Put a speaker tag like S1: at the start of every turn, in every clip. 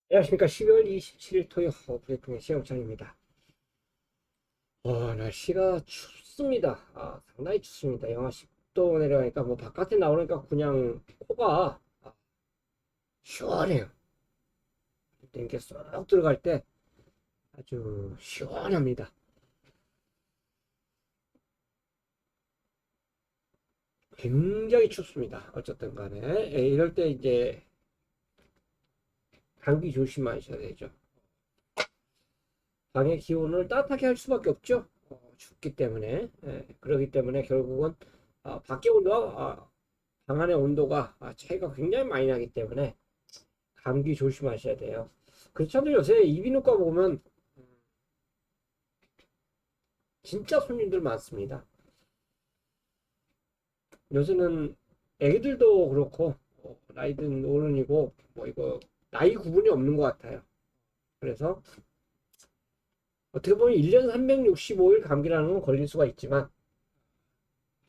S1: 안녕하십니까. 12월 27일 토요일 브리핑의 시영찬입니다. 날씨가 춥습니다. 상당히 춥습니다. 영하 10도 내려가니까 뭐 바깥에 나오니까 그냥 코가 시원해요. 이렇게 쏙 들어갈 때 아주 시원합니다. 굉장히 춥습니다. 어쨌든 간에 이럴 때 이제 감기 조심하셔야 되죠. 방의 기온을 따뜻하게 할 수밖에 없죠. 춥기 때문에. 그렇기 때문에 결국은 밖의 온도와 방 안의 온도가 차이가 굉장히 많이 나기 때문에 감기 조심하셔야 돼요. 그렇잖아요. 요새 이비인후과 보면 진짜 손님들 많습니다. 요새는 애기들도 그렇고 나이든 어른이고 뭐 이거 나이 구분이 없는 것 같아요. 그래서 어떻게 보면 1년 365일 감기라는 건 걸릴 수가 있지만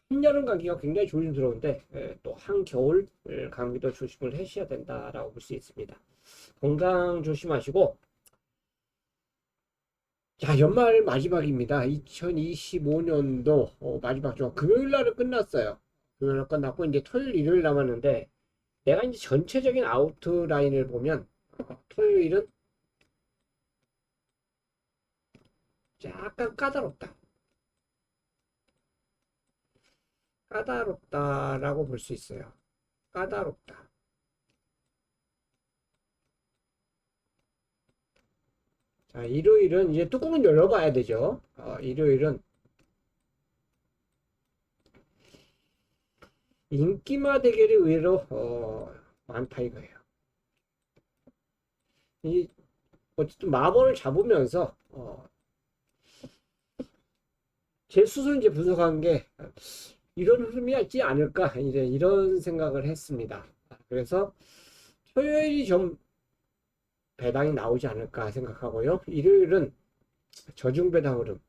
S1: 한여름 감기가 굉장히 조심스러운데 또 한겨울 감기도 조심을 하셔야 된다라고 볼 수 있습니다. 건강 조심하시고, 자, 연말 마지막입니다. 2025년도 마지막 주 금요일 날은 끝났어요. 금요일 날 끝났고 이제 토요일, 일요일 남았는데 내가 이제 전체적인 아웃라인을 보면 토요일은 약간 까다롭다. 까다롭다라고 볼 수 있어요. 까다롭다. 자, 일요일은 이제 뚜껑은 열어봐야 되죠. 일요일은 인기마 대결이 의외로 많다 이거예요. 이 어쨌든 마법을 잡으면서 제 스스로 이제 분석한 게 이런 흐름이 있지 않을까 이제 이런 생각을 했습니다. 그래서 토요일이 좀 배당이 나오지 않을까 생각하고요. 일요일은 저중 배당 흐름,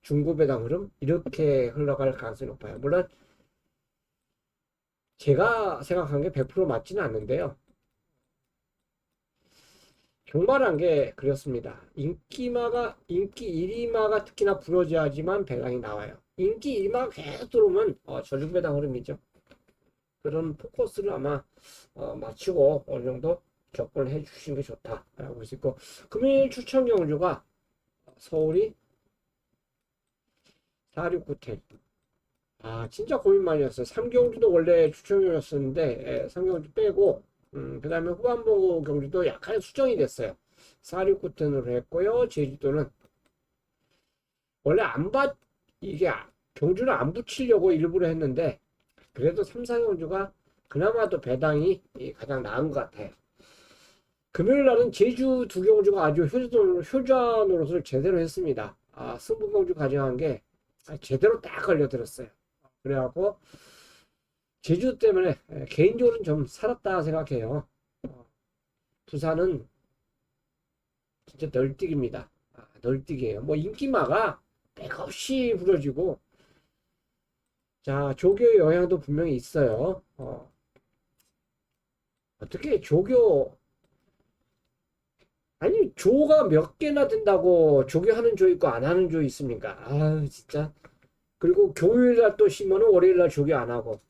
S1: 중고 배당 흐름 이렇게 흘러갈 가능성이 높아요. 물론 제가 생각한 게 100% 맞지는 않는데요. 경마란 게 그렇습니다. 인기 1위마가 특히나 부러져야지만 배당이 나와요. 인기 1위마가 계속 들어오면 저중 배당 흐름이죠. 그런 포커스를 아마 맞추고 어느 정도 접근을 해 주시는 게 좋다라고 볼 수 있고, 금일 추천 경주가 서울이 469텐. 진짜 고민 많이 했어요. 3경주도 원래 추천이었었는데 3경주 빼고 그 다음에 후반부 경주도 약간 수정이 됐어요. 469텐으로 했고요. 제주도는 원래 이게 경주를 안 붙이려고 일부러 했는데 그래도 3, 4경주가 그나마도 배당이 가장 나은 것 같아요. 금요일 날은 제주 두 경주가 아주 효자 노릇을 제대로 했습니다. 승부 경주 가져간 게 제대로 딱 걸려들었어요. 그래갖고 제주 때문에 개인적으로는 좀 살았다 생각해요. 부산은 진짜 널뛰기입니다. 널뛰기예요. 뭐 인기마가 백없이 부러지고 자 조교의 영향도 분명히 있어요. 어떻게 조교 아니 조가 몇 개나 된다고 조교하는 조 있고 안 하는 조 있습니까? 진짜. 그리고 교요일날 또 쉬면은 월요일날 조교 안 하고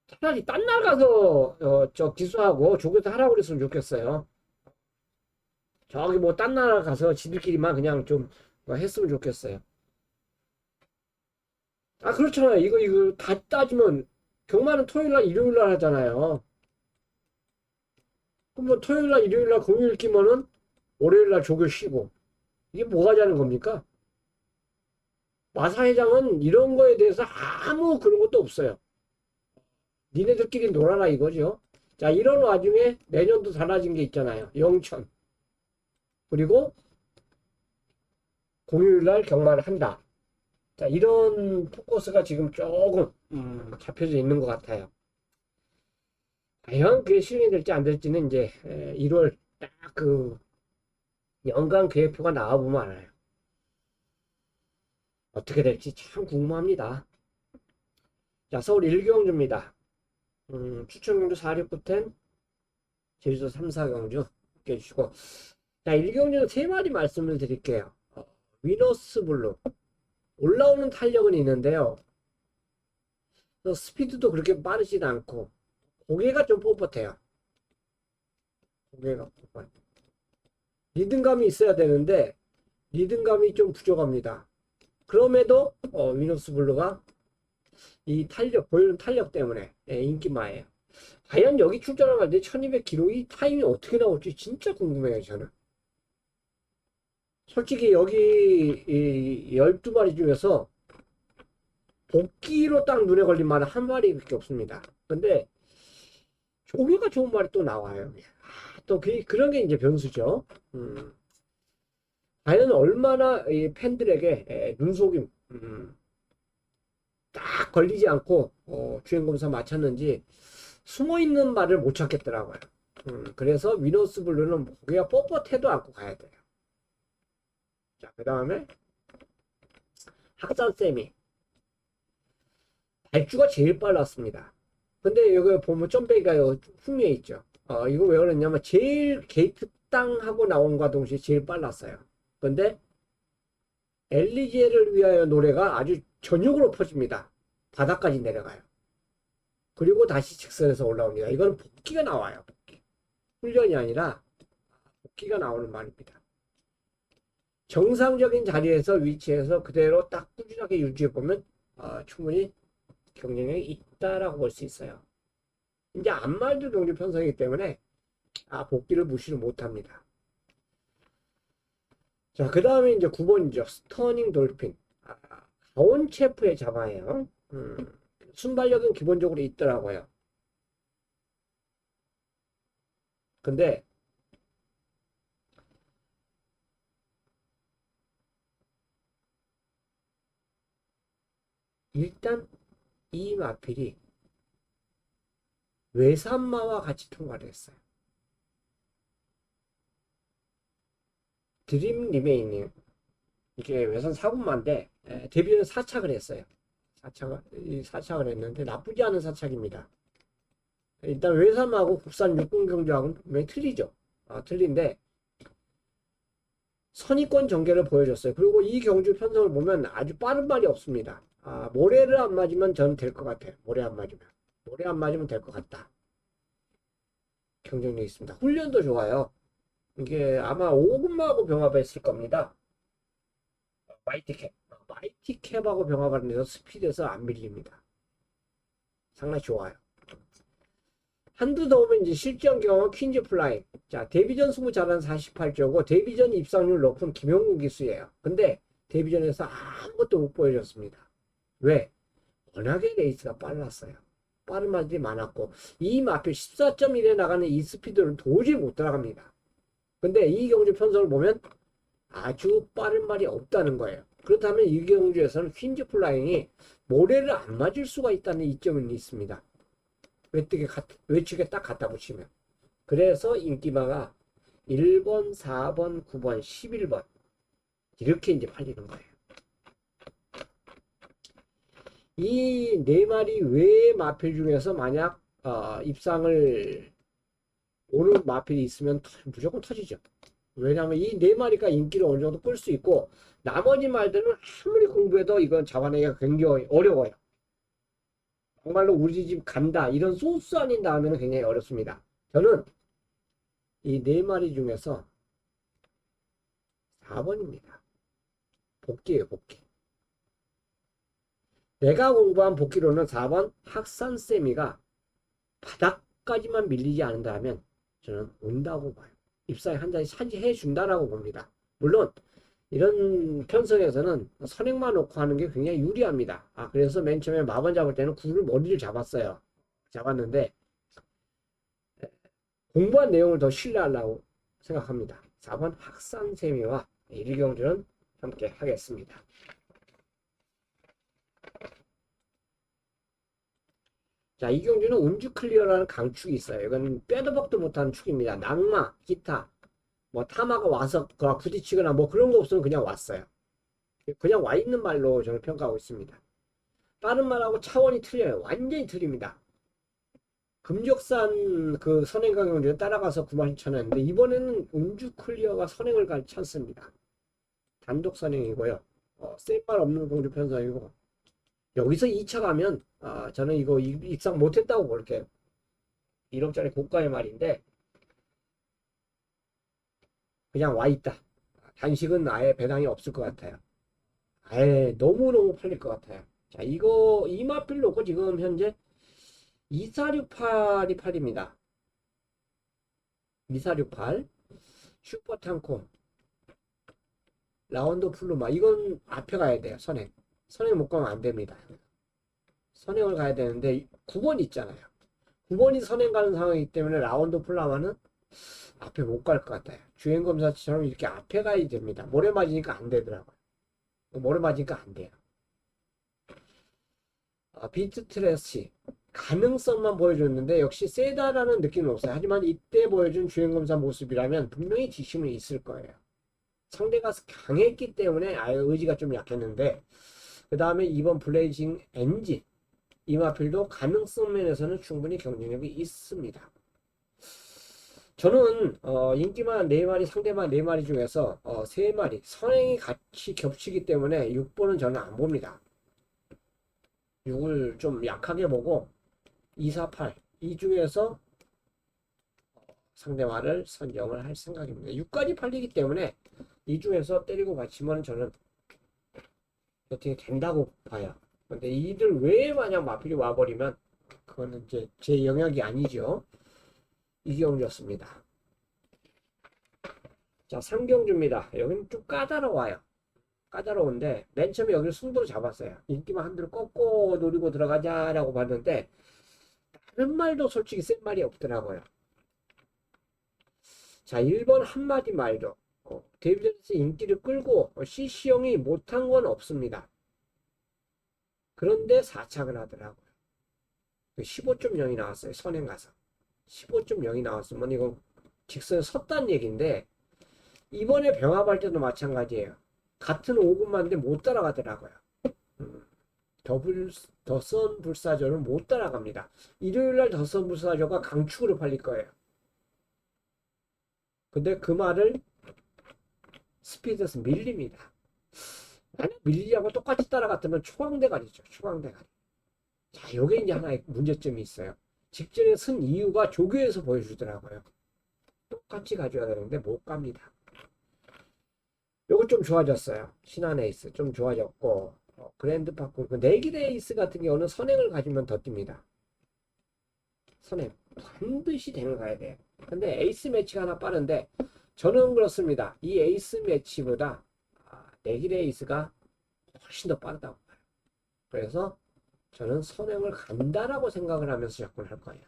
S1: 차라리 딴 날 가서 저 기수하고 조교도 하라고 그랬으면 좋겠어요. 저기 뭐 딴 나라 가서 지들끼리만 그냥 좀 했으면 좋겠어요. 그렇잖아요. 이거 다 따지면 경마는 토요일 날 일요일 날 하잖아요. 그럼 뭐 토요일 날 일요일 날 공휴일 끼면은 월요일 날 조교 쉬고 이게 뭐가 자는 겁니까? 마사회장은 이런 거에 대해서 아무 그런 것도 없어요. 니네들끼리 놀아라 이거죠. 자, 이런 와중에 내년도 달라진 게 있잖아요. 영천. 그리고 공휴일 날 경마를 한다. 자, 이런 포커스가 지금 조금 잡혀져 있는 것 같아요. 과연 그게 실행이 될지 안 될지는 이제 1월 딱 그 연간 계획표가 나와보면 알아요. 어떻게 될지 참 궁금합니다. 자, 서울 1경주입니다. 추천경주 46910 제주도 3, 4경주 깨주시고. 자, 1경주는 3마리 말씀을 드릴게요. 위너스 블루. 올라오는 탄력은 있는데요. 스피드도 그렇게 빠르진 않고, 고개가 좀 뻣뻣해요. 고개가 뻣뻣. 리듬감이 있어야 되는데, 리듬감이 좀 부족합니다. 그럼에도, 위너스 블루가 이 탄력, 보이는 탄력 때문에 인기마예요. 과연 여기 출전을 할 때 1200 기록이 타임이 어떻게 나올지 진짜 궁금해요, 저는. 솔직히 여기 12마리 중에서 복귀로 딱 눈에 걸린 말은 한 마리밖에 없습니다. 근데 조교가 좋은 말이 또 나와요. 또 그런 게 이제 변수죠. 과연 얼마나 이 팬들에게 눈속임 딱 걸리지 않고 주행검사 마쳤는지 숨어있는 말을 못 찾겠더라고요. 그래서 위너스 블루는 고개가 뻣뻣해도 안고 가야 돼요. 자, 그 다음에 학산세미 발주가 제일 빨랐습니다. 근데 여기 보면 점배기가 흠에 있죠. 이거 왜 그러냐면 제일 게이트 땅 하고 나온과 동시에 제일 빨랐어요. 근데 엘리제를 위하여 노래가 아주 전역으로 퍼집니다. 바닥까지 내려가요. 그리고 다시 직선에서 올라옵니다. 이거는 복귀가 나와요. 복귀. 훈련이 아니라 복귀가 나오는 말입니다. 정상적인 자리에서 위치해서 그대로 딱 꾸준하게 유지해보면 충분히 경쟁력이 있다라고 볼 수 있어요. 이제 안말도 경주 편성이기 때문에 복귀를 무시를 못합니다. 자, 그 다음에 이제 9번이죠. 스터닝 돌핀. 가온체프의 자마예요. 순발력은 기본적으로 있더라고요. 근데 일단 이 마필이 외산마와 같이 통과를 했어요. 드림 리메이닝. 이게 외산 4분마인데 데뷔는 4착을 했어요. 4착을 했는데 나쁘지 않은 4착입니다. 일단 외산마하고 국산 육군 경주하고는 분명히 틀리죠. 틀린데 선의권 전개를 보여줬어요. 그리고 이 경주 편성을 보면 아주 빠른 말이 없습니다. 모래를 안 맞으면 저는 될 것 같아요. 모래 안 맞으면 될 것 같다. 경쟁력이 있습니다. 훈련도 좋아요. 이게 아마 오금마하고 병합했을 겁니다. 마이티캡하고 병합을 해서 스피드에서 안 밀립니다. 상당히 좋아요. 한두 더 오면 이제 실전 경험 퀸즈 플라잉. 자, 데뷔전 승부 잘하는 48조고 데뷔전 입상률 높은 김용국 기수예요. 근데 데뷔전에서 아무것도 못 보여줬습니다. 왜? 워낙에 레이스가 빨랐어요. 빠른 말들이 많았고 이 마필 14.1에 나가는 이 스피드는 도저히 못 따라갑니다. 근데 이 경주 편성을 보면 아주 빠른 말이 없다는 거예요. 그렇다면 이 경주에서는 퀸즈 플라잉이 모래를 안 맞을 수가 있다는 이점은 있습니다. 외측에 딱 갖다 붙이면. 그래서 인기마가 1번, 4번, 9번, 11번 이렇게 이제 팔리는 거예요. 이 네 마리 외의 마필 중에서 만약 입상을 오는 마필이 있으면 무조건 터지죠. 왜냐하면 이 네 마리가 인기를 어느 정도 끌 수 있고 나머지 말들은 아무리 공부해도 이건 잡아내기가 굉장히 어려워요. 정말로 우리 집 간다 이런 소스 아닌 다음에는 굉장히 어렵습니다. 저는 이 네 마리 중에서 4번입니다. 복귀예요, 복귀. 내가 공부한 복귀로는 4번 학산세미가 바닥까지만 밀리지 않는다면 저는 온다고 봐요. 입사에 한 잔 차지해 준다라고 봅니다. 물론 이런 편성에서는 선행만 놓고 하는 게 굉장히 유리합니다. 그래서 맨 처음에 마번 잡을 때는 굴을 머리를 잡았어요. 잡았는데 공부한 내용을 더 신뢰하려고 생각합니다. 4번 학산세미와 일경주는 함께 하겠습니다. 자, 이 경주는 음주 클리어라는 강축이 있어요. 이건 빼도 박도 못하는 축입니다. 낙마, 기타, 뭐 타마가 와서 부딪히거나 뭐 그런 거 없으면 그냥 왔어요. 그냥 와 있는 말로 저는 평가하고 있습니다. 빠른 말하고 차원이 틀려요. 완전히 틀립니다. 금적산 그 선행가 경주에 따라가서 92,000원인데 이번에는 운주 클리어가 선행을 갈 찬스입니다. 단독 선행이고요. 쓸말 없는 공주 편성이고 여기서 2차 가면 저는 이거 입상 못했다고 볼게요. 1억짜리 고가의 말인데 그냥 와 있다. 단식은 아예 배당이 없을 것 같아요. 아예 너무너무 팔릴 것 같아요. 자, 이거 이마필 놓고 지금 현재 2468이 팔립니다. 2468 슈퍼탄코 라운드 플루마 이건 앞에 가야 돼요. 선행 못 가면 안 됩니다. 선행을 가야 되는데 9번 있잖아요. 9번이 선행 가는 상황이기 때문에 라운드 플라마는 앞에 못 갈 것 같아요. 주행검사처럼 이렇게 앞에 가야 됩니다. 모래 맞으니까 안 되더라고요. 모래 맞으니까 안 돼요. 비트 트래시 가능성만 보여줬는데 역시 세다라는 느낌은 없어요. 하지만 이때 보여준 주행검사 모습이라면 분명히 지심은 있을 거예요. 상대가 강했기 때문에 아예 의지가 좀 약했는데 그 다음에 이번 블레이징 엔진 이마필도 가능성 면에서는 충분히 경쟁력이 있습니다. 저는 인기만 4마리 상대만 4마리 중에서 3마리 선행이 같이 겹치기 때문에 6번은 저는 안 봅니다. 6을 좀 약하게 보고 2, 4, 8 이 중에서 상대마를 선정을 할 생각입니다. 6까지 팔리기 때문에 이 중에서 때리고 받치면 저는 어떻게 된다고 봐요. 근데 이들 외에 만약 마필이 와버리면 그거는 이제 제 영역이 아니죠. 이경주였습니다. 자, 상경주입니다. 여기는 좀 까다로워요. 까다로운데 맨 처음에 여기를 승부로 잡았어요. 인기만 한대로 꺾고 노리고 들어가자라고 봤는데 다른 말도 솔직히 센 말이 없더라고요. 자, 1번 한마디 말도 데뷔전에서 인기를 끌고 CC형이 못한 건 없습니다. 그런데 4착을 하더라고요. 15.0이 나왔어요. 선행 가서 15.0이 나왔으면 이거 직선에 섰다는 얘기인데 이번에 병합할 때도 마찬가지예요. 같은 5분만인데 못 따라가더라고요. 더선 불사조를 못 따라갑니다. 일요일날 더선 불사조가 강축으로 팔릴 거예요. 근데 그 말을 스피드에서 밀립니다. 만약 밀리하고 똑같이 따라갔다면 초강대가리죠. 초강대가리. 자, 요게 이제 하나의 문제점이 있어요. 직전에 쓴 이유가 조교에서 보여주더라고요. 똑같이 가져야 되는데 못 갑니다. 요거 좀 좋아졌어요. 신한 에이스 좀 좋아졌고 그랜드 파크 그 내길 에이스 같은 경우는 선행을 가지면 더 뜁니다. 선행 반드시 대를 가야 돼요. 근데 에이스 매치가 하나 빠른데 저는 그렇습니다. 이 에이스 매치보다 내길 에이스가 훨씬 더 빠르다고 봐요. 그래서 저는 선행을 간다라고 생각을 하면서 접근할 거예요.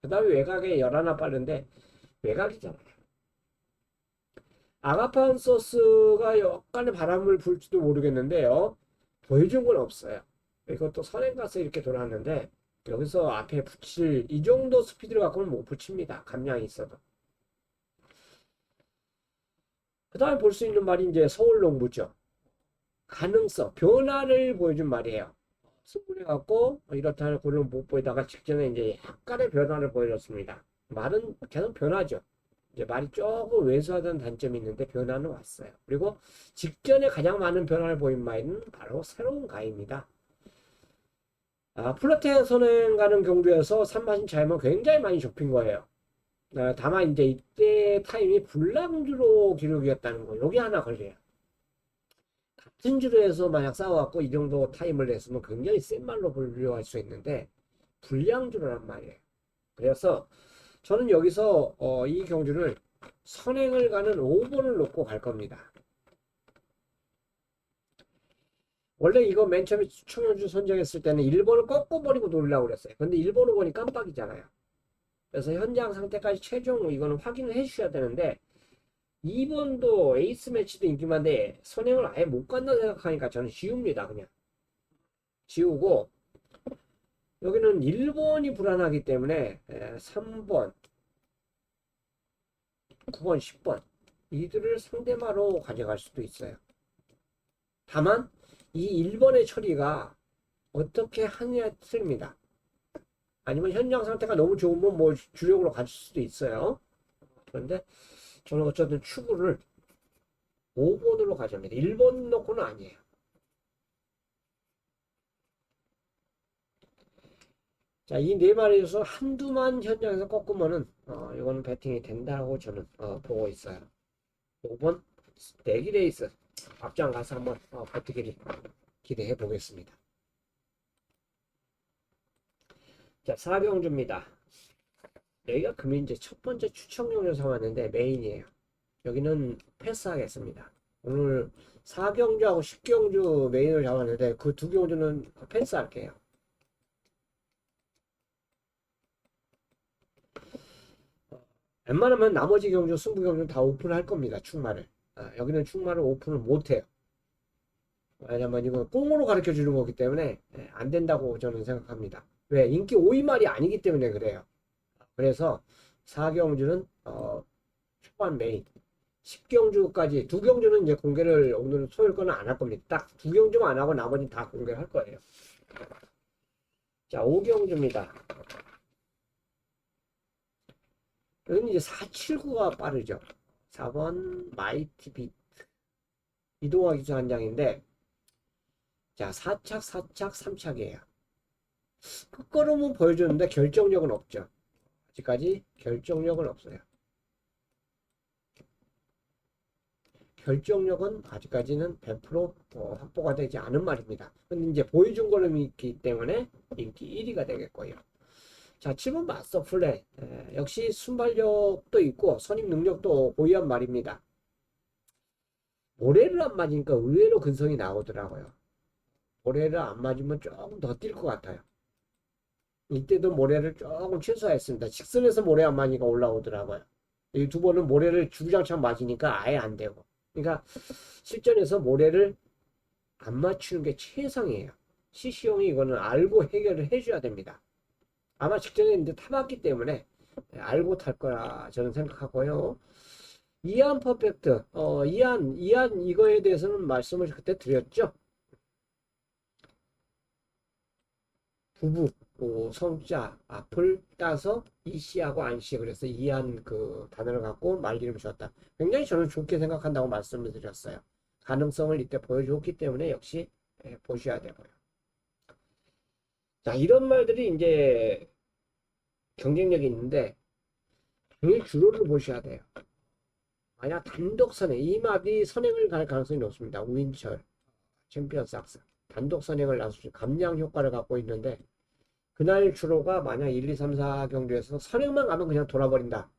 S1: 그 다음에 외곽에 11 빠른데 외곽이잖아요. 아가판 소스가 약간의 바람을 불지도 모르겠는데요. 보여준 건 없어요. 이것도 선행 가서 이렇게 돌았는데 여기서 앞에 붙일 이 정도 스피드를 갖고는 못 붙입니다. 감량이 있어도. 그 다음에 볼 수 있는 말이 이제 서울 농부죠. 가능성, 변화를 보여준 말이에요. 승부해갖고 이렇다는 고를 못 보이다가 직전에 이제 약간의 변화를 보여줬습니다. 말은 계속 변하죠. 이제 말이 조금 왜소하다는 단점이 있는데 변화는 왔어요. 그리고 직전에 가장 많은 변화를 보인 말은 바로 새로운 가입니다. 플러테 선행 가는 경주에서 3마신 차이면 굉장히 많이 좁힌 거예요. 다만 이제 이때 타임이 불량주로 기록이었다는 거. 여기 하나 걸려요. 같은 주로에서 만약 싸워갖고 이 정도 타임을 냈으면 굉장히 센 말로 분류할 수 있는데 불량주로란 말이에요. 그래서 저는 여기서 이 경주를 선행을 가는 5번을 놓고 갈 겁니다. 원래 이거 맨 처음에 청년주 선정했을 때는 1번을 꺾어버리고 노리려고 그랬어요. 근데 1번을 보니 깜빡이잖아요. 그래서 현장 상태까지 최종 이거는 확인을 해주셔야 되는데 2번도 에이스 매치도 인기만데 선행을 아예 못 간다 생각하니까 저는 지웁니다. 그냥 지우고 여기는 1번이 불안하기 때문에 3번 9번 10번 이들을 상대마로 가져갈 수도 있어요. 다만 이 1번의 처리가 어떻게 하느냐에 틀립니다. 아니면 현장 상태가 너무 좋으면 뭐 주력으로 가실 수도 있어요. 그런데 저는 어쨌든 추구를 5번으로 가져옵니다. 1번 놓고는 아니에요. 자, 이 네 마리에서 한두만 현장에서 꺾으면은, 이거는 배팅이 된다고 저는, 보고 있어요. 5번, 내기 레이스. 앞장 가서 한번, 버티기를 기대해 보겠습니다. 자, 4경주입니다. 여기가 금이 이제 첫 번째 추천경주 삼았는데 메인이에요. 여기는 패스하겠습니다. 오늘 4경주하고 10경주 메인을 잡았는데 그 두 경주는 패스할게요. 웬만하면 나머지 경주, 승부 경주는 다 오픈할 겁니다. 축마를. 여기는 축마를 오픈을 못해요. 왜냐면 이건 꽁으로 가르쳐 주는 거기 때문에 안 된다고 저는 생각합니다. 왜? 인기 5위 말이 아니기 때문에 그래요. 그래서 4경주는 초반 메인, 10경주까지 두 경주는 이제 공개를 오늘 소일 거는 안 할 겁니다. 딱 두 경주만 안 하고 나머지는 다 공개를 할 거예요. 자, 5경주입니다. 여기는 이제 479가 빠르죠. 4번 마이티 비트 이동화 기수 한 장인데, 자, 4착, 4착, 3착이에요. 끝걸음은 보여주는데 결정력은 없죠. 아직까지 결정력은 없어요. 결정력은 아직까지는 100% 확보가 되지 않은 말입니다. 근데 이제 보여준 걸음이 있기 때문에 인기 1위가 되겠고요. 자, 7번 마스터 플레이. 역시 순발력도 있고 선임 능력도 보유한 말입니다. 모래를 안 맞으니까 의외로 근성이 나오더라고요. 모래를 안 맞으면 조금 더 뛸 것 같아요. 이때도 모래를 조금 최소화했습니다. 직선에서 모래 안 맞으니까 올라오더라고요. 이 두 번은 모래를 주구장창 맞으니까 아예 안 되고. 그러니까 실전에서 모래를 안 맞추는 게 최상이에요. CC형이 이거는 알고 해결을 해줘야 됩니다. 아마 직전에 이제 타봤기 때문에 알고 탈 거라 저는 생각하고요. 이안 퍼펙트, 이안 이거에 대해서는 말씀을 그때 드렸죠. 부부, 성자, 앞을 따서 이씨하고 안씨, 그래서 이안 그 단어를 갖고 말 이름을 주었다. 굉장히 저는 좋게 생각한다고 말씀을 드렸어요. 가능성을 이때 보여줬기 때문에 역시 보셔야 되고요. 자, 이런 말들이 이제 경쟁력이 있는데 당연히 주로를 보셔야 돼요. 만약 단독 선행, 이 마비 선행을 갈 가능성이 높습니다. 우인철, 챔피언 삭스. 단독 선행을 나서주 감량 효과를 갖고 있는데 그날 주로가 만약 1, 2, 3, 4 경주에서 선행만 가면 그냥 돌아버린다.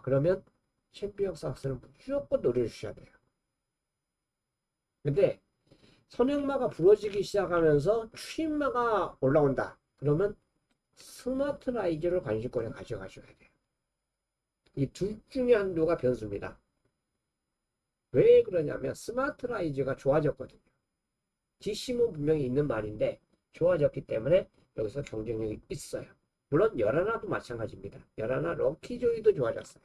S1: 그러면 챔피언 삭스는 무조건 노려주셔야 돼요. 근데 선행마가 부러지기 시작하면서 추임마가 올라온다. 그러면 스마트 라이즈를 관심권에 가져가셔야 돼요. 이 둘 중에 한두가 변수입니다. 왜 그러냐면 스마트 라이즈가 좋아졌거든요. DC는 분명히 있는 말인데 좋아졌기 때문에 여기서 경쟁력이 있어요. 물론 열하나도 마찬가지입니다. 열하나 럭키조이도 좋아졌어요.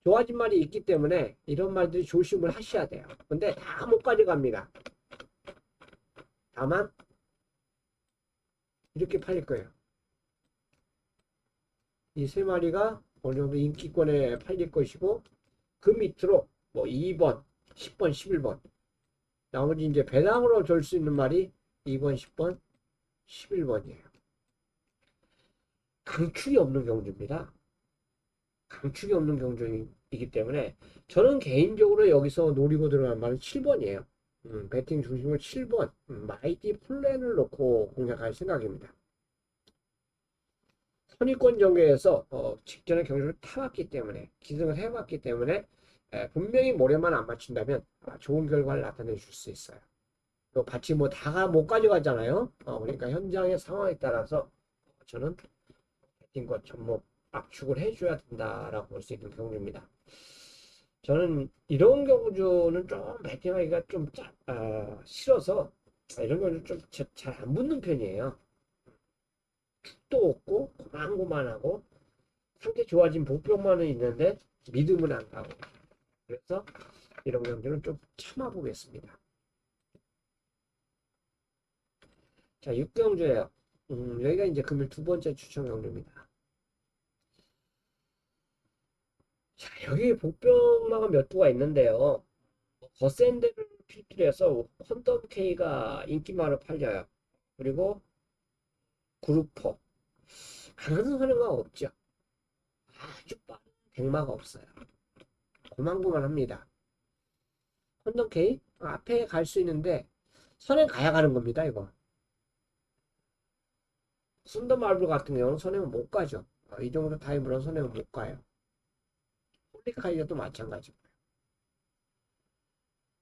S1: 좋아진 말이 있기 때문에 이런 말들이 조심을 하셔야 돼요. 근데 다 못 가져갑니다. 다만 이렇게 팔릴 거예요. 이 세 마리가 어느 정도 인기권에 팔릴 것이고 그 밑으로 뭐 2번, 10번, 11번 나머지 이제 배당으로 줄 수 있는 말이 2번, 10번, 11번이에요. 강축이 없는 경주입니다. 강축이 없는 경주이기 때문에 저는 개인적으로 여기서 노리고 들어간 말은 7번이에요. 배팅 중심을 7번 마이티 플랜을 놓고 공략할 생각입니다. 선의권 전개에서 직전에 경주를 타봤기 때문에 기승을 해봤기 때문에 분명히 모래만 안 맞춘다면 좋은 결과를 나타내 줄 수 있어요. 또 같이 뭐 다 못 가져가잖아요. 그러니까 현장의 상황에 따라서 저는 배팅권 접목 압축을 해줘야 된다라고 볼 수 있는 경주입니다. 저는 이런 경주는 좀 배팅하기가 좀 싫어서 이런 경주 좀 잘 안 붙는 편이에요. 축도 없고 고만고만하고 상태 좋아진 복병만은 있는데 믿음은 안 가고 그래서 이런 경주는 좀 참아보겠습니다. 자, 6경주예요. 여기가 이제 금일 두 번째 추천 경로입니다. 자, 여기 복병마가 몇 두가 있는데요. 거센데를 필두로 해서 콘덤 K가 인기마로 팔려요. 그리고 그루퍼. 강한 선행마가 없죠. 아주 빠른 백마가 없어요. 고만고만합니다. 콘덤 K 앞에 갈 수 있는데 선행 가야 가는 겁니다. 이거. 순더마블 같은 경우는 선행은 못 가죠. 이 정도 타임으로는 선행은 못 가요. 홀리카이어도 마찬가지고요.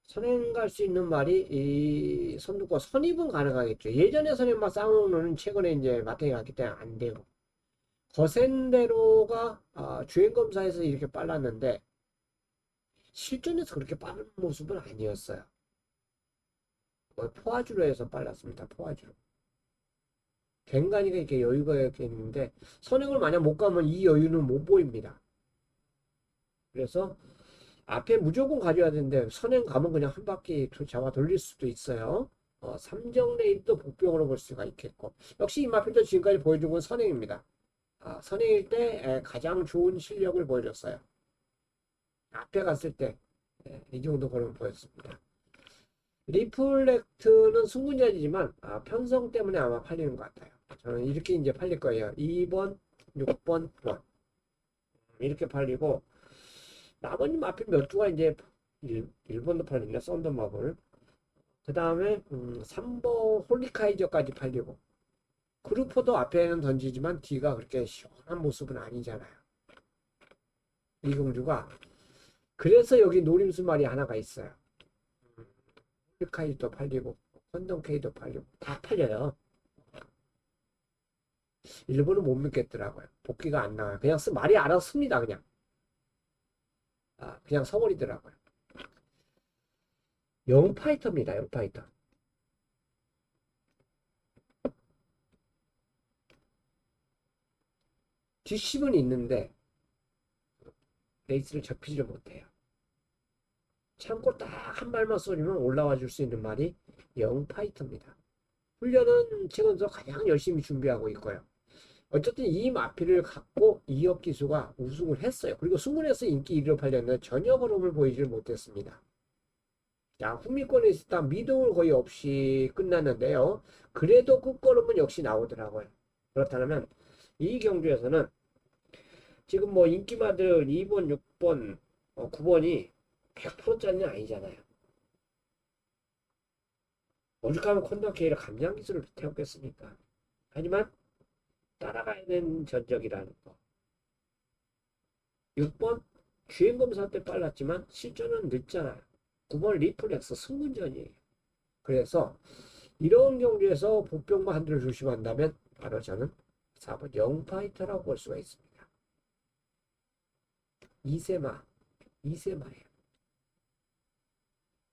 S1: 선행 갈 수 있는 말이 이 선두과 선입은 가능하겠죠. 예전에 선행만 싸우는 최근에 이제 마탱이 갔기 때문에 안 되고. 거센대로가 주행 검사에서 이렇게 빨랐는데 실전에서 그렇게 빠른 모습은 아니었어요. 포화주로 해서 빨랐습니다. 포화주로. 갱간이가 이렇게 여유가 이렇게 있는데 선행을 만약 못 가면 이 여유는 못 보입니다. 그래서 앞에 무조건 가져야 되는데 선행 가면 그냥 한 바퀴 잡아 돌릴 수도 있어요. 삼정 레이도 복병으로 볼 수가 있겠고 역시 이마필도 지금까지 보여준 건 선행입니다. 선행일 때 가장 좋은 실력을 보여줬어요. 앞에 갔을 때 이 정도 걸음 보였습니다. 리플렉트는 승군자이지만 편성 때문에 아마 팔리는 것 같아요. 저는 이렇게 이제 팔릴 거예요. 2번, 6번, 9번 이렇게 팔리고 나머지 앞에 몇 주가 이제 1번도 팔리냐 썬더마블 그 다음에 3번 홀리카이저까지 팔리고 그루퍼도 앞에는 던지지만 뒤가 그렇게 시원한 모습은 아니잖아요. 이공주가 그래서 여기 노림수 말이 하나가 있어요. 홀리카이저도 팔리고 컨덤케이도 팔리고 다 팔려요. 일본은 못 믿겠더라고요. 복귀가 안 나와요. 그냥 말이 알아서 씁니다. 그냥 서버리더라고요. 영파이터입니다. 영파이터. 뒷심은 있는데 레이스를 접히지를 못해요. 참고 딱 한 발만 쏘리면 올라와 줄 수 있는 말이 영파이터입니다. 훈련은 최근서 가장 열심히 준비하고 있고요. 어쨌든 이 마피를 갖고 이혁 기수가 우승을 했어요. 그리고 승문에서 인기 1위로 팔렸는데 전혀 걸음을 보이지를 못했습니다. 자, 후미권에 있었다 미동을 거의 없이 끝났는데요. 그래도 끝걸음은 역시 나오더라고요. 그렇다면 이 경주에서는 지금 뭐 인기마들 2번, 6번, 9번이 100%짜리는 아니잖아요. 오죽하면 콘덕케이를 감량 기술을 태웠겠습니까? 하지만 따라가야 되는 전적이라는 거. 6번 주행검사 때 빨랐지만 실전은 늦잖아요. 9번 리플렉스 승문전이에요. 그래서 이런 경기에서 복병과 한두를 조심한다면 바로 저는 4번 영파이터라고 볼 수가 있습니다. 이세마, 이세마예요.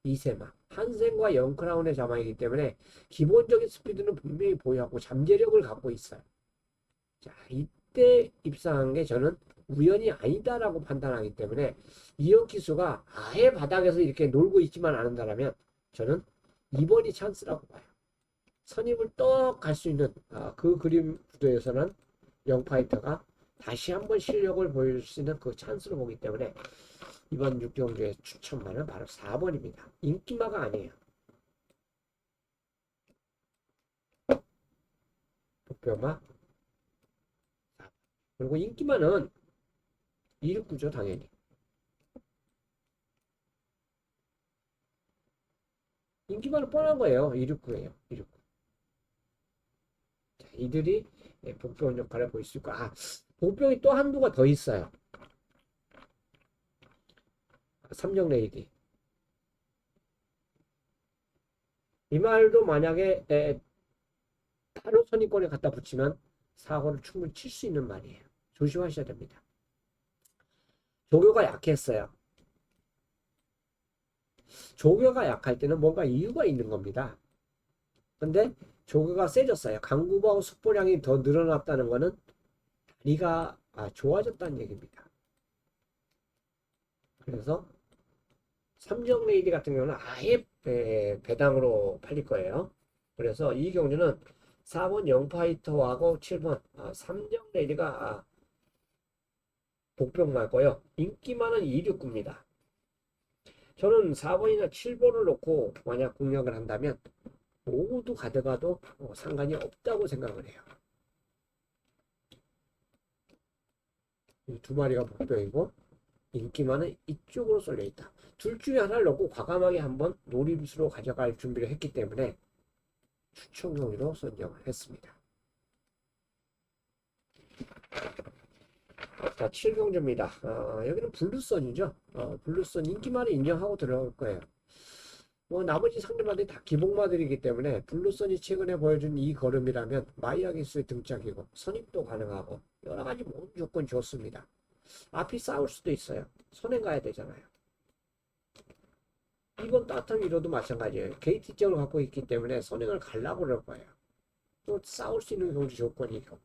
S1: 이세마. 한센과 영크라운의 자막이기 때문에 기본적인 스피드는 분명히 보유하고 잠재력을 갖고 있어요. 자, 이때 입상한 게 저는 우연이 아니다라고 판단하기 때문에 이현 기수가 아예 바닥에서 이렇게 놀고 있지만 않는다면 저는 2번이 찬스라고 봐요. 선입을 떡 갈 수 있는 그 그림 구도에서는 영파이터가 다시 한번 실력을 보여줄 수 있는 그 찬스로 보기 때문에 이번 6경주의 추천마는 바로 4번입니다. 인기마가 아니에요. 복병마 4번. 그리고 인기마는 269죠 당연히. 인기마는 뻔한 거예요. 269예요. 269. 자, 이들이 복병 역할을 보일 수 있고 복병이 또 한두가 더 있어요. 삼정 레이디. 이 말도 만약에 따로 선입권에 갖다 붙이면 사고를 충분히 칠 수 있는 말이에요. 조심하셔야 됩니다. 조교가 약했어요. 조교가 약할 때는 뭔가 이유가 있는 겁니다. 근데 조교가 세졌어요. 강구하고 속보량이 더 늘어났다는 것은 다리가 좋아졌다는 얘기입니다. 그래서 삼정 레이디 같은 경우는 아예 배당으로 팔릴 거예요. 그래서 이 경주는 4번 영파이터하고 7번 3정 레이드가 복병 맞고요. 인기 많은 269입니다. 저는 4번이나 7번을 놓고 만약 공략을 한다면 모두 가져가도 상관이 없다고 생각을 해요. 이 두 마리가 복병이고 인기 많은 이쪽으로 쏠려 있다. 둘 중에 하나를 넣고 과감하게 한번 노림수로 가져갈 준비를 했기 때문에 추천 경기로 선정을 했습니다. 자, 7경주입니다. 여기는 블루선이죠. 블루선 인기만을 인정하고 들어갈 거예요. 뭐 나머지 상대마들이 다 기복마들이기 때문에 블루선이 최근에 보여준 이 걸음이라면 마이아기스의 등짝이고 선입도 가능하고 여러가지 모든 조건이 좋습니다. 앞이 싸울 수도 있어요. 선행 가야 되잖아요. 이번 따뜻한 위로도 마찬가지예요. 게이트점을 갖고 있기 때문에 선행을 가려고 그럴 거예요. 또 싸울 수 있는 경주 조건이고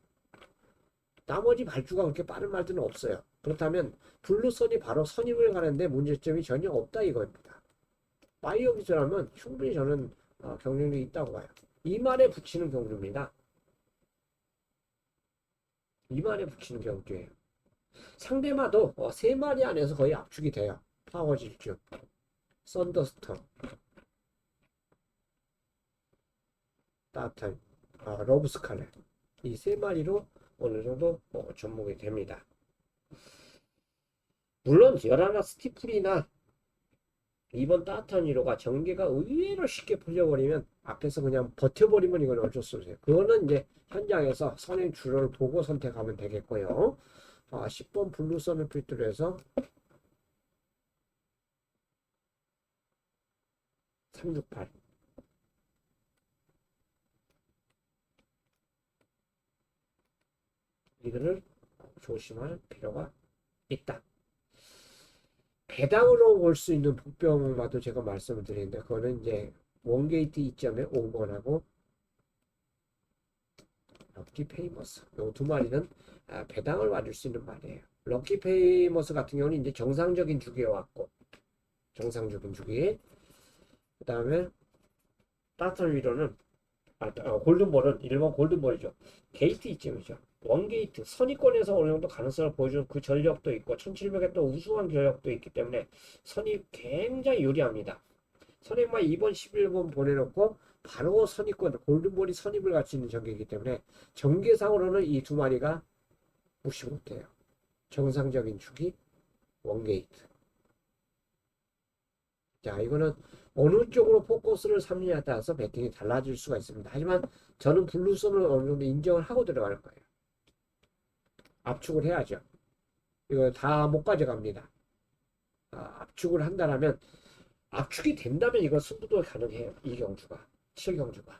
S1: 나머지 발주가 그렇게 빠른 말들은 없어요. 그렇다면 블루선이 바로 선입을 가는데 문제점이 전혀 없다 이겁니다. 마이어 기술하면 충분히 저는 경쟁력이 있다고 봐요. 이말에 붙이는 경주입니다. 이말에 붙이는 경주예요. 상대마도 3마리 안에서 거의 압축이 돼요. 파워 질주, 썬더스톰, 따뜻한 러브 스칼렛 이 3마리로 어느 정도 접목이 됩니다. 물론 열하나 스티플이나 이번 따뜻한 위로가 전개가 의외로 쉽게 풀려버리면 앞에서 그냥 버텨버리면 이건 어쩔 수 없어요. 그거는 이제 현장에서 선행 주로를 보고 선택하면 되겠고요. 10번 블루선을 필두로 해서 368 이거를 조심할 필요가 있다. 배당으로 올 수 있는 복병마도 제가 말씀을 드리는데 그거는 이제 원게이트 2점에 5번하고 럭키 페이머스 이 두 마리는 배당을 맞을 수 있는 말이에요. 럭키 페이머스 같은 경우는 이제 정상적인 주기에 왔고 정상적인 주기에 그 다음에 따뜻한 위로는 골든볼은 1번 골든볼이죠. 게이트 2점이죠. 원게이트 선입권에서 어느 정도 가능성을 보여주는 그 전력도 있고 1700에 또 우수한 전력도 있기 때문에 선입 굉장히 유리합니다. 선입만 2번 11번 보내놓고 바로 선입권 골든볼이 선입을 갈 수 있는 전개이기 때문에 전개상으로는 이 두 마리가 무시 못해요. 정상적인 주기 원게이트. 자 이거는 어느 쪽으로 포커스를 삼느냐에 따라서 배팅이 달라질 수가 있습니다. 하지만 저는 블루선을 어느 정도 인정을 하고 들어갈 거예요. 압축을 해야죠. 이거 다 못 가져갑니다. 압축을 한다면 압축이 된다면 이거 승부도 가능해요. 이 경주가 7경주가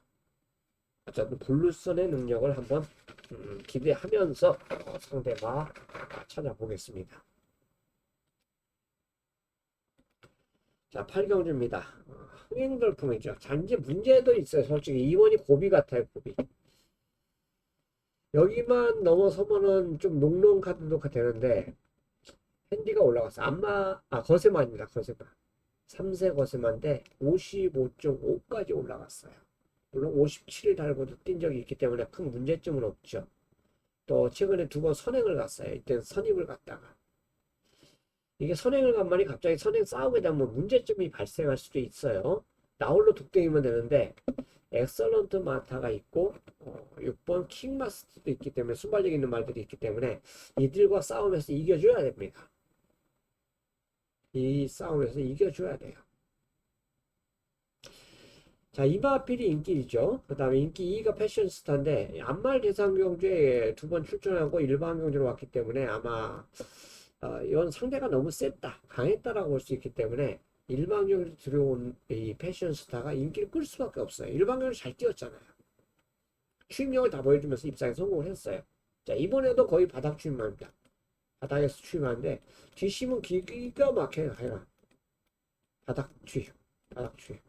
S1: 어쨌든 블루선의 능력을 한번 기대하면서 상대가 찾아보겠습니다. 자 8경주입니다. 흥행돌풍이죠. 잔지 문제도 있어요. 솔직히 2번이 고비 같아요. 고비. 여기만 넘어서면은 좀 녹록 카드도 되는데 핸디가 올라갔어. 거세만입니다. 거세만. 3세 거세만인데 55.5까지 올라갔어요. 물론 57을 달고도 뛴 적이 있기 때문에 큰 문제점은 없죠. 또 최근에 2번 선행을 갔어요. 이때는 선입을 갔다가 이게 선행을 간만이 갑자기 선행 싸우게 되면 문제점이 발생할 수도 있어요. 나홀로 독대이면 되는데 엑설런트 마타가 있고 6번 킹마스터도 있기 때문에 순발력 있는 말들이 있기 때문에 이들과 싸움에서 이겨줘야 됩니다. 이 싸움에서 이겨줘야 돼요. 자 이마필이 인기 1죠. 그 다음에 인기 2가 패션스타인데 안말 대상 경주에 2번 출전하고 일반 경주로 왔기 때문에 아마 이건 상대가 너무 셌다 강했다라고 볼 수 있기 때문에 일반 경주로 들어온 이 패션스타가 인기를 끌 수밖에 없어요. 일반 경주 잘 뛰었잖아요. 추임력을 다 보여주면서 입상에 성공을 했어요. 자 이번에도 거의 바닥 추임합니다. 바닥에서 추임하는데 뒷심은 기가 막혀요. 하여간 바닥 추임 바닥 추임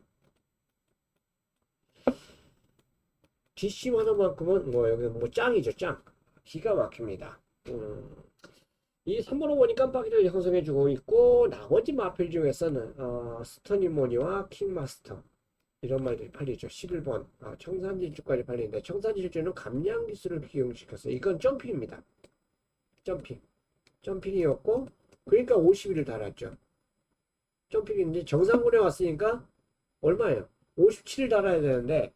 S1: 뒷심 하나만큼은 뭐 여기 뭐 짱이죠. 짱 기가 막힙니다. 이 3번 5번이 깜빡이를 형성해주고 있고 나머지 마필 중에서는 스터니모니와 킹마스터 이런 말들이 팔리죠. 11번 청산질주까지 팔리는데 청산질주는 감량 기술을 기용시켰어요. 이건 점핑입니다. 점핑이었고 그러니까 50일을 달았죠. 점핑인데 정상군에 왔으니까 얼마예요? 57일 달아야 되는데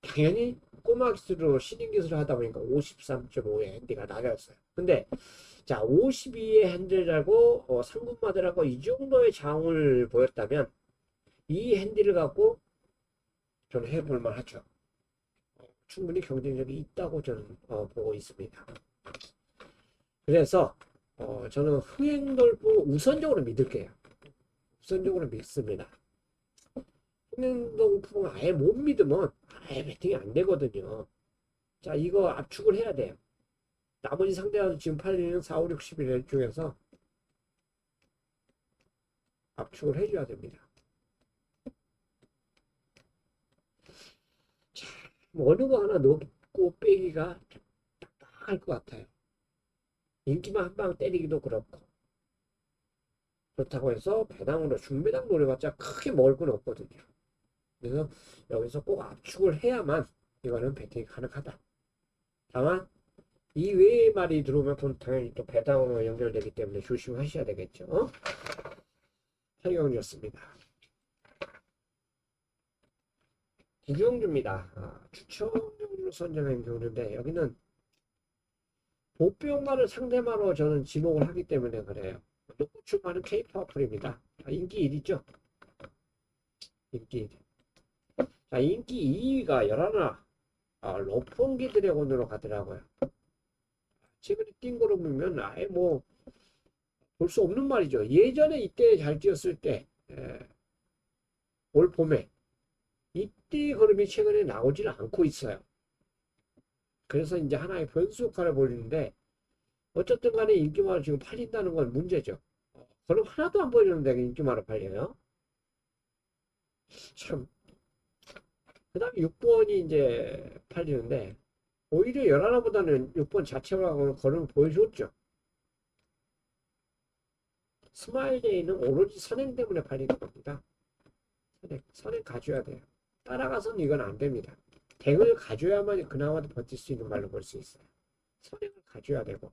S1: 당연히 꼬마 기술로 신인 기술을 하다 보니까 53.5의 핸디가 나갔어요. 근데 자 52의 핸들하고 상군마들하고 이 정도의 장을 보였다면 이 핸디를 갖고 저는 해볼 만하죠. 충분히 경쟁력이 있다고 저는 보고 있습니다. 그래서 저는 흥행돌프 우선적으로 믿을게요. 우선적으로 믿습니다. 흥행돌프는 아예 못 믿으면 아예 배팅이 안 되거든요. 자 이거 압축을 해야 돼요. 나머지 상대가 지금 팔리는 4, 5, 6, 11일 중에서 압축을 해줘야 됩니다. 자, 어느 거 하나 넣고 빼기가 딱딱할 것 같아요. 인기만 한 방 때리기도 그렇고. 그렇다고 해서 배당으로 중배당 노려봤자 크게 먹을 건 없거든요. 그래서 여기서 꼭 압축을 해야만 이거는 배팅이 가능하다. 다만 이 외의 말이 들어오면 그건 당연히 또 배당으로 연결되기 때문에 조심하셔야 되겠죠. 설경주였습니다. 구경주입니다. 추천용주로 선정한 경우인데 여기는 보병만을 상대마로 저는 지목을 하기 때문에 그래요. 높고 출마는 K-파워풀입니다. 인기 1위죠. 인기 1위. 자, 인기 2위가 열하나 로폰기 드래곤으로 가더라고요. 최근에 뛴 거로 보면 아예 뭐 볼 수 없는 말이죠. 예전에 이때 잘 뛰었을 때 올 봄에 이때 걸음이 최근에 나오지는 않고 있어요. 그래서 이제 하나의 변수 역할을 벌이는데 어쨌든 간에 인기마로 지금 팔린다는 건 문제죠. 걸음 하나도 안 보여주는데 인기마로 팔려요. 참. 그 다음에 6번이 이제 팔리는데 오히려 11보다는 6번 자체하고는 걸음을 보여줬죠. 스마일데이는 오로지 선행 때문에 팔리는 겁니다. 선행 가져야 돼요. 따라가서는 이건 안 됩니다. 덱을 가져야만 그나마도 버틸 수 있는 말로 볼 수 있어요. 선행을 가져야 되고.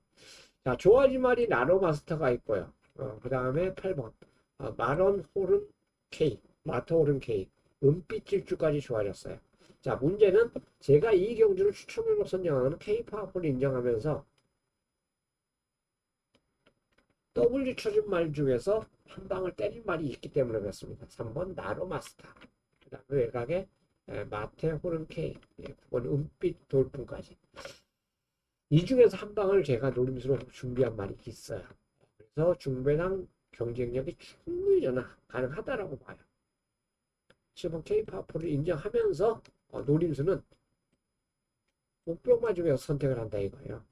S1: 자, 좋아지 말이 나노 마스터가 있고요. 그 다음에 8번. 마론 호른 K. 마터 호른 K. 은빛 질주까지 좋아졌어요. 자, 문제는 제가 이 경주를 추천으로 선정하는 K-파워풀을 인정하면서 W 쳐준 말 중에서 한 방을 때린 말이 있기 때문에 그렇습니다. 3번 나로 마스터. 그 다음에 외곽에 마테 호른 K. 9번 은빛 돌풍까지. 이 중에서 한 방을 제가 노림수로 준비한 말이 있어요. 그래서 중배당 경쟁력이 충분히 저는 가능하다라고 봐요. 7번 K-파워풀을 인정하면서 노림수는 목표마 중에서 선택을 한다 이거예요.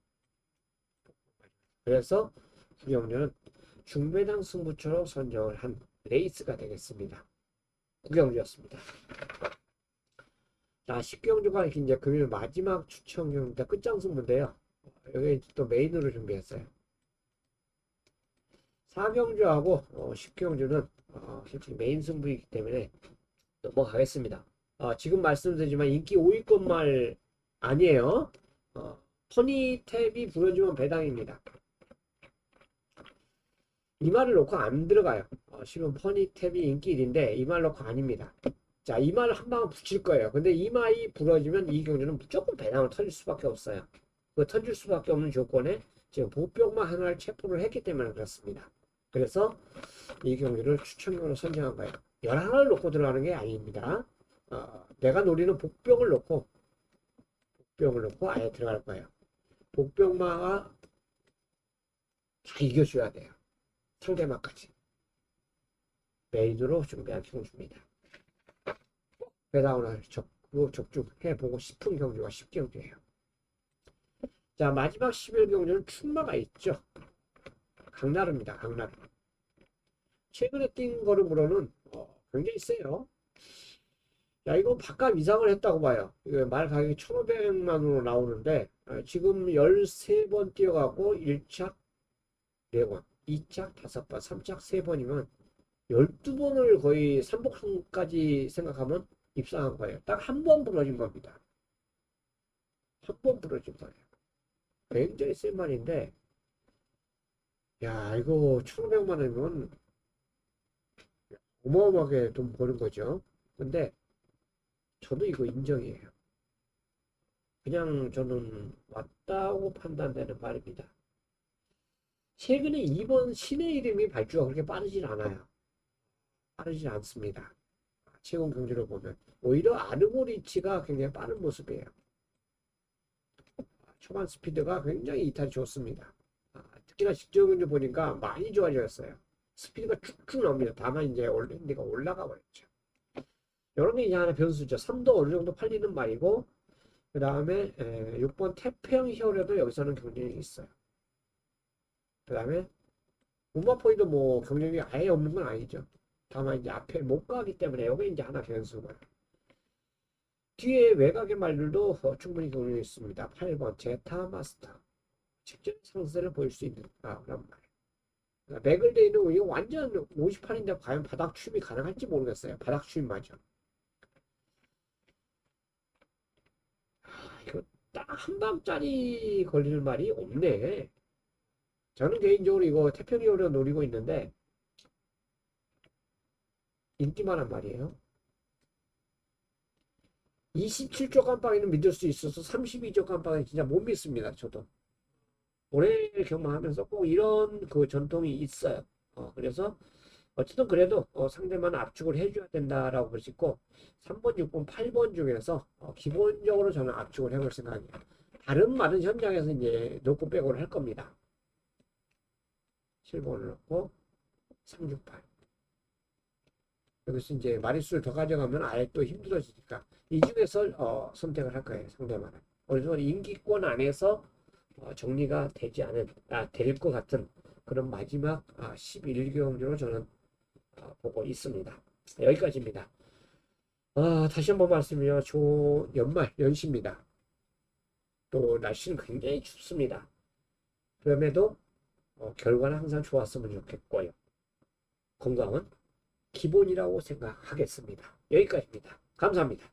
S1: 그래서 구경주는 중배당 승부처로 선정을 한 레이스가 되겠습니다. 구경주였습니다. 자, 10경주가 이제 금일 마지막 추천경주입니다. 끝장승부인데요. 여기 또 메인으로 준비했어요. 4경주하고 10경주는 솔직히 메인 승부이기 때문에 넘어가겠습니다. 지금 말씀드리지만 인기 5위권 말 아니에요. 퍼니탭이 부러지면 배당입니다. 이 말을 놓고 안 들어가요. 실은 퍼니탭이 인기 1인데 이 말 놓고 아닙니다. 자, 이 말을 한 방은 붙일 거예요. 근데 이 말이 부러지면 이 경주는 무조건 배당을 터질 수밖에 없어요. 그 터질 수밖에 없는 조건에 지금 보병만 하나를 체포를 했기 때문에 그렇습니다. 그래서 이 경주를 추천경으로 선정한 거예요. 11을 놓고 들어가는 게 아닙니다. 내가 노리는 복병을 놓고 아예 들어갈 거예요. 복병마가 다 이겨줘야 돼요. 상대마까지. 메인으로 준비한 경주입니다. 배당을 적중해보고 싶은 경주가 10경주예요. 자, 마지막 11경주는 출마가 있죠. 강나루입니다. 강나루. 최근에 뛴 걸음으로는 굉장히 세요. 야, 이거 바깥 이상을 했다고 봐요. 이거 말 가격이 1,500만원으로 나오는데 지금 13번 뛰어가고 1착 4번, 2착 5번, 3착 3번이면 12번을 거의 삼복승까지 생각하면 입상한 거예요. 딱 한 번 부러진 겁니다. 한 번 부러진 거예요. 굉장히 센 말인데, 야, 이거 1,500만 원이면 어마어마하게 돈 버는 거죠. 근데 저도 이거 인정이에요. 그냥 저는 왔다고 판단되는 말입니다. 최근에 이번 신의 이름이 발주가 그렇게 빠르진 않아요. 빠르지 않습니다. 최근 경기를 보면 오히려 아르고리치가 굉장히 빠른 모습이에요. 초반 스피드가 굉장히 이탈이 좋습니다. 특히나 직전 경기 보니까 많이 좋아졌어요. 스피드가 쭉쭉 나옵니다. 다만 이제 올랜디가 올라가 버렸죠. 이런 게 이제 하나 변수죠. 3도 어느 정도 팔리는 말이고, 그 다음에 6번 태평 히어로도 여기서는 경쟁이 있어요. 그 다음에 우마포이도 뭐 경쟁이 아예 없는 건 아니죠. 다만 이제 앞에 못 가기 때문에 여기 이제 하나 변수가. 뒤에 외곽의 말들도 충분히 경쟁이 있습니다. 8번 제타 마스터. 직접 상승세를 보일 수 있는 그런 말. 맥을데이는 이거 완전 58인데 과연 바닥 추임이 가능할지 모르겠어요. 바닥 추임 맞아. 이거 딱 한 방짜리 걸리는 말이 없네. 저는 개인적으로 이거 태평이오려 노리고 있는데 인기만한 말이에요. 27조 깜빡이는 믿을 수 있어서 32조 깜빡이는 진짜 못 믿습니다. 저도 오래 경험하면서 꼭 이런 그 전통이 있어요. 그래서 어쨌든 그래도 상대만 압축을 해줘야 된다라고 볼 수 있고 3번, 6번, 8번 중에서 기본적으로 저는 압축을 해볼 생각이에요. 다른 많은 현장에서 이제 놓고 빼고를 할 겁니다. 7번을 넣고 3, 6, 8. 여기서 이제 마리수를 더 가져가면 아예 또 힘들어지니까 이 중에서 선택을 할 거예요. 상대만은. 어느 정도 인기권 안에서 정리가 되지 않은, 될 것 같은 그런 마지막 11경기로 저는 보고 있습니다. 여기까지입니다. 다시 한번 말씀드리면 연말 연시입니다. 또 날씨는 굉장히 춥습니다. 그럼에도 결과는 항상 좋았으면 좋겠고요. 건강은 기본이라고 생각하겠습니다. 여기까지입니다. 감사합니다.